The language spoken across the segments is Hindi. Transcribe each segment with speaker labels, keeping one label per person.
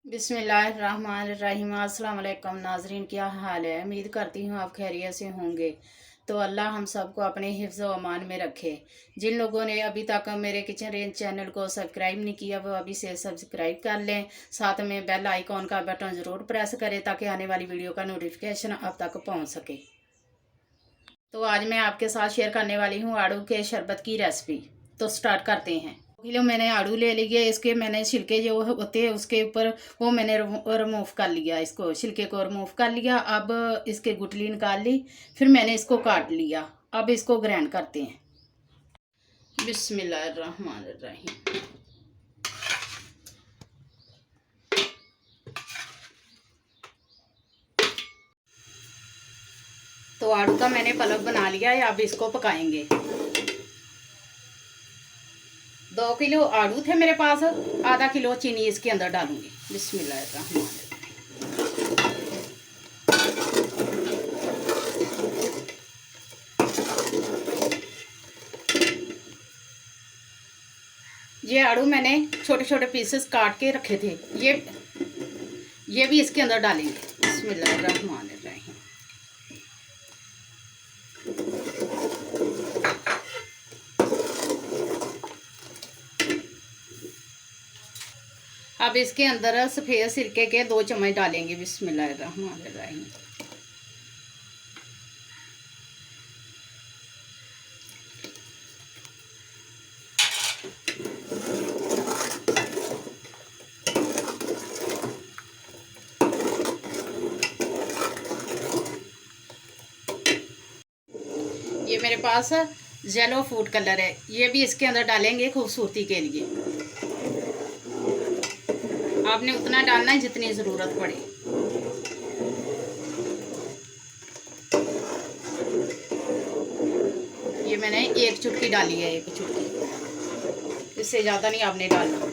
Speaker 1: बिस्मिल्लाहिर्रहमानिर्रहीम। अस्सलाम वालेकुम नाजरीन, क्या हाल है? उम्मीद करती हूँ आप खैरियत से होंगे। तो अल्लाह हम सबको अपने हिफ्ज़ व अमान में रखे। जिन लोगों ने अभी तक मेरे किचन रेंज चैनल को सब्सक्राइब नहीं किया वो अभी से सब्सक्राइब कर लें। साथ में बेल आइकॉन का बटन ज़रूर प्रेस करें ताकि आने वाली वीडियो का नोटिफिकेशन अब तक पहुँच सके। तो आज मैं आपके साथ शेयर करने वाली हूँ आड़ू के शरबत की रेसिपी। तो स्टार्ट करते हैं। किलो मैंने आड़ू ले लिया, इसके मैंने छिलके जो होते हैं उसके ऊपर वो मैंने रिमूव कर लिया, इसको छिलके को रिमूव कर लिया। अब इसके गुठली निकाल ली, फिर मैंने इसको काट लिया। अब इसको ग्राइंड करते हैं। बिस्मिल्लाहिर्रहमानिर्रहीम। तो आड़ू का मैंने पलक बना लिया है, अब इसको पकाएंगे। 2 किलो आड़ू थे मेरे पास, आधा किलो चीनी इसके अंदर डालूंगी। बिस्मिल्लाहिर्रहमानिर्रहीम। ये आड़ू मैंने छोटे छोटे पीसेस काट के रखे थे, ये भी इसके अंदर डालेंगे। बिस्मिल्लाहिर्रहमानिर्रहीम। अब इसके अंदर सफ़ेद सिरके के 2 चम्मच डालेंगे। बिस्मिल्लाहिर्रहमानिर्रहीम। ये मेरे पास येलो फूड कलर है, ये भी इसके अंदर डालेंगे खूबसूरती के लिए। आपने उतना डालना है जितनी ज़रूरत पड़े। ये मैंने 1 चुटकी डाली है, 1 चुटकी, इससे ज़्यादा नहीं आपने डालना।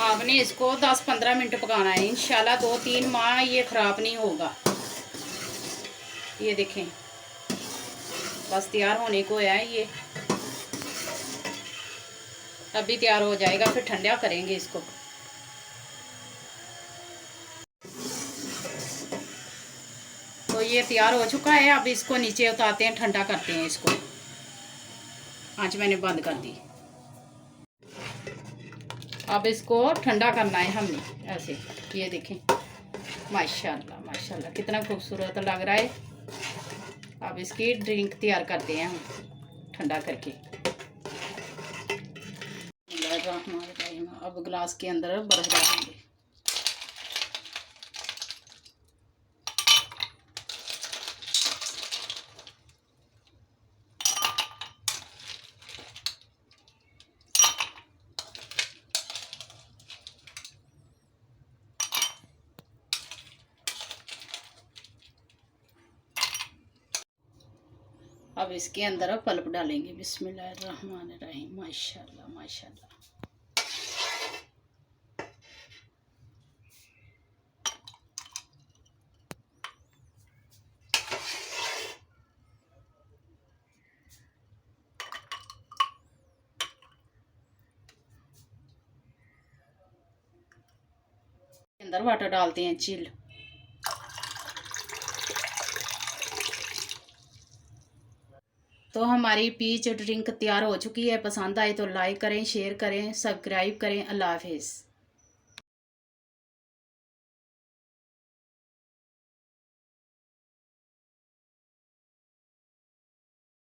Speaker 1: आपने इसको 10-15 मिनट पकाना है। इंशाल्लाह 2-3 माह ये ख़राब नहीं होगा। ये देखें, बस तैयार होने को है ये, अभी तैयार हो जाएगा, फिर ठंडा करेंगे इसको। तो ये तैयार हो चुका है, अब इसको नीचे उतारते हैं, ठंडा करते हैं इसको। आँच मैंने बंद कर दी। अब इसको ठंडा करना है हमने ऐसे। ये देखें, माशाल्लाह माशाल्लाह कितना खूबसूरत लग रहा है। अब इसकी ड्रिंक तैयार करते हैं हम ठंडा करके। अब गिलास के अंदर बर्फ डालेंगे। अब इसके अंदर पल्प डालेंगे। बिस्मिल्लाहिर्रहमानिर्रहीम। माशाल्लाह माशाल्लाह। अंदर वाटर डालते हैं चिल। तो हमारी पीच ड्रिंक तैयार हो चुकी है। पसंद आए तो लाइक करें, शेयर करें, सब्सक्राइब करें। अल्लाह हाफिज़।